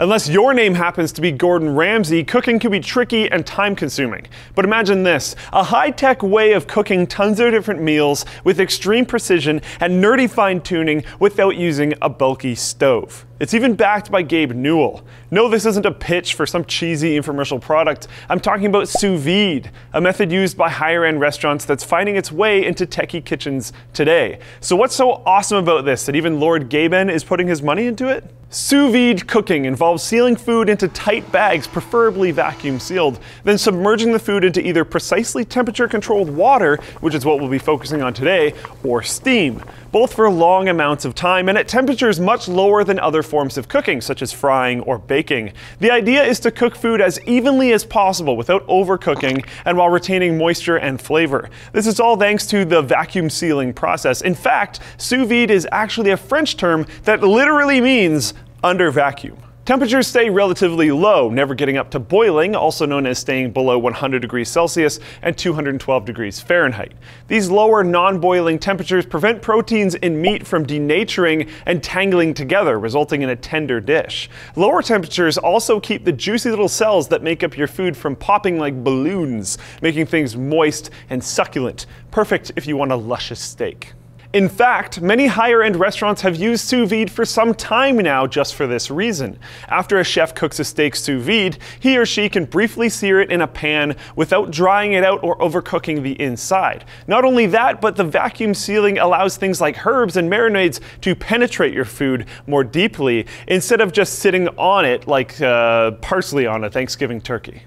Unless your name happens to be Gordon Ramsay, cooking can be tricky and time-consuming. But imagine this, a high-tech way of cooking tons of different meals with extreme precision and nerdy fine-tuning without using a bulky stove. It's even backed by Gabe Newell. No, this isn't a pitch for some cheesy infomercial product. I'm talking about Sous Vide, a method used by higher-end restaurants that's finding its way into techie kitchens today. So what's so awesome about this that even Lord GabeN is putting his money into it? Sous vide cooking involves sealing food into tight bags, preferably vacuum sealed, then submerging the food into either precisely temperature-controlled water, which is what we'll be focusing on today, or steam, both for long amounts of time and at temperatures much lower than other forms of cooking, such as frying or baking. The idea is to cook food as evenly as possible without overcooking and while retaining moisture and flavor. This is all thanks to the vacuum sealing process. In fact, sous vide is actually a French term that literally means under vacuum. Temperatures stay relatively low, never getting up to boiling, also known as staying below 100 degrees Celsius and 212 degrees Fahrenheit. These lower non-boiling temperatures prevent proteins in meat from denaturing and tangling together, resulting in a tender dish. Lower temperatures also keep the juicy little cells that make up your food from popping like balloons, making things moist and succulent, perfect if you want a luscious steak. In fact, many higher-end restaurants have used sous vide for some time now just for this reason. After a chef cooks a steak sous vide, he or she can briefly sear it in a pan without drying it out or overcooking the inside. Not only that, but the vacuum sealing allows things like herbs and marinades to penetrate your food more deeply instead of just sitting on it like parsley on a Thanksgiving turkey.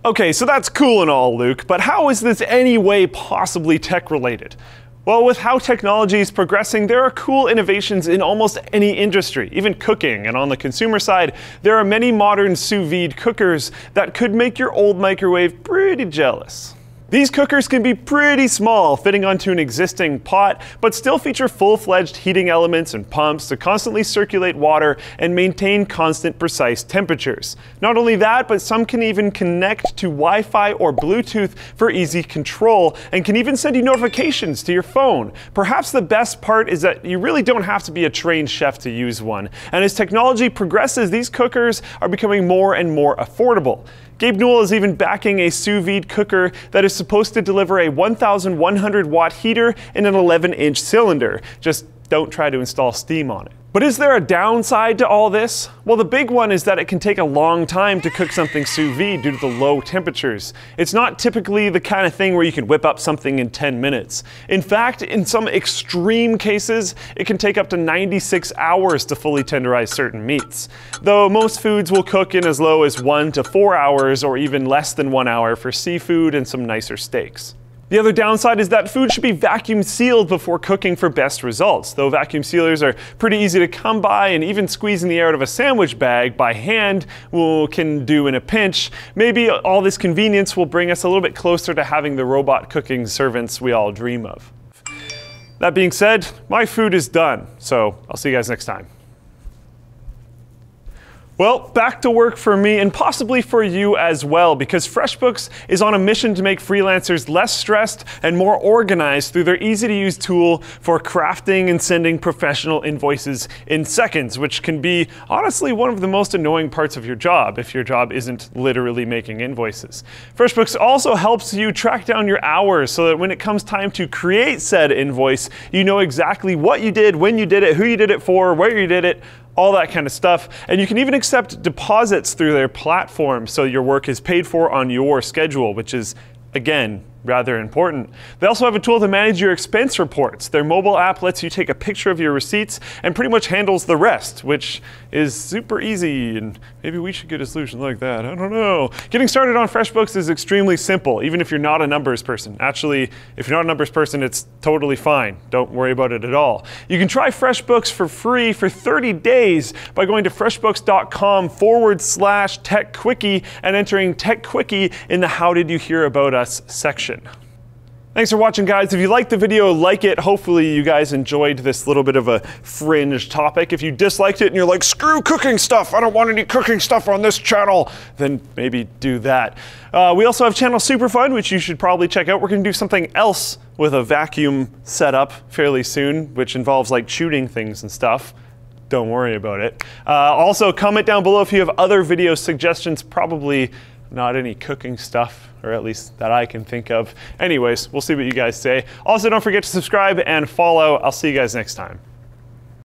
Okay, so that's cool and all, Luke, but how is this any way possibly tech-related? Well, with how technology is progressing, there are cool innovations in almost any industry, even cooking. And on the consumer side, there are many modern sous vide cookers that could make your old microwave pretty jealous. These cookers can be pretty small, fitting onto an existing pot, but still feature full-fledged heating elements and pumps to constantly circulate water and maintain constant, precise temperatures. Not only that, but some can even connect to Wi-Fi or Bluetooth for easy control, and can even send you notifications to your phone. Perhaps the best part is that you really don't have to be a trained chef to use one. And as technology progresses, these cookers are becoming more and more affordable. Gabe Newell is even backing a sous vide cooker that is supposed to deliver a 1,100 watt heater in an 11-inch cylinder. Just don't try to install steam on it. But is there a downside to all this? Well, the big one is that it can take a long time to cook something sous vide due to the low temperatures. It's not typically the kind of thing where you can whip up something in 10 minutes. In fact, in some extreme cases, it can take up to 96 hours to fully tenderize certain meats. Though most foods will cook in as low as 1 to 4 hours or even less than 1 hour for seafood and some nicer steaks. The other downside is that food should be vacuum sealed before cooking for best results. Though vacuum sealers are pretty easy to come by, and even squeezing the air out of a sandwich bag by hand can do in a pinch, maybe all this convenience will bring us a little bit closer to having the robot cooking servants we all dream of. That being said, my food is done, so I'll see you guys next time. Well, back to work for me and possibly for you as well, because FreshBooks is on a mission to make freelancers less stressed and more organized through their easy-to-use tool for crafting and sending professional invoices in seconds, which can be honestly one of the most annoying parts of your job if your job isn't literally making invoices. FreshBooks also helps you track down your hours so that when it comes time to create said invoice, you know exactly what you did, when you did it, who you did it for, where you did it, all that kind of stuff. And you can even accept deposits through their platform so your work is paid for on your schedule, which is, again, rather important. They also have a tool to manage your expense reports. Their mobile app lets you take a picture of your receipts and pretty much handles the rest, which is super easy, and maybe we should get a solution like that. I don't know. Getting started on FreshBooks is extremely simple, even if you're not a numbers person. Actually, if you're not a numbers person, it's totally fine. Don't worry about it at all. You can try FreshBooks for free for 30 days by going to freshbooks.com/techquickie and entering TechQuickie in the How Did You Hear About Us section. Thanks for watching, guys. If you liked the video, like it. Hopefully you guys enjoyed this little bit of a fringe topic. If you disliked it and you're like, screw cooking stuff, I don't want any cooking stuff on this channel, then maybe do that. We also have Channel Superfun, which you should probably check out. We're going to do something else with a vacuum setup fairly soon, which involves like shooting things and stuff. don't worry about it. Also, comment down below if you have other video suggestions, probably not any cooking stuff, or at least that I can think of. Anyways, we'll see what you guys say. Also, don't forget to subscribe and follow. I'll see you guys next time.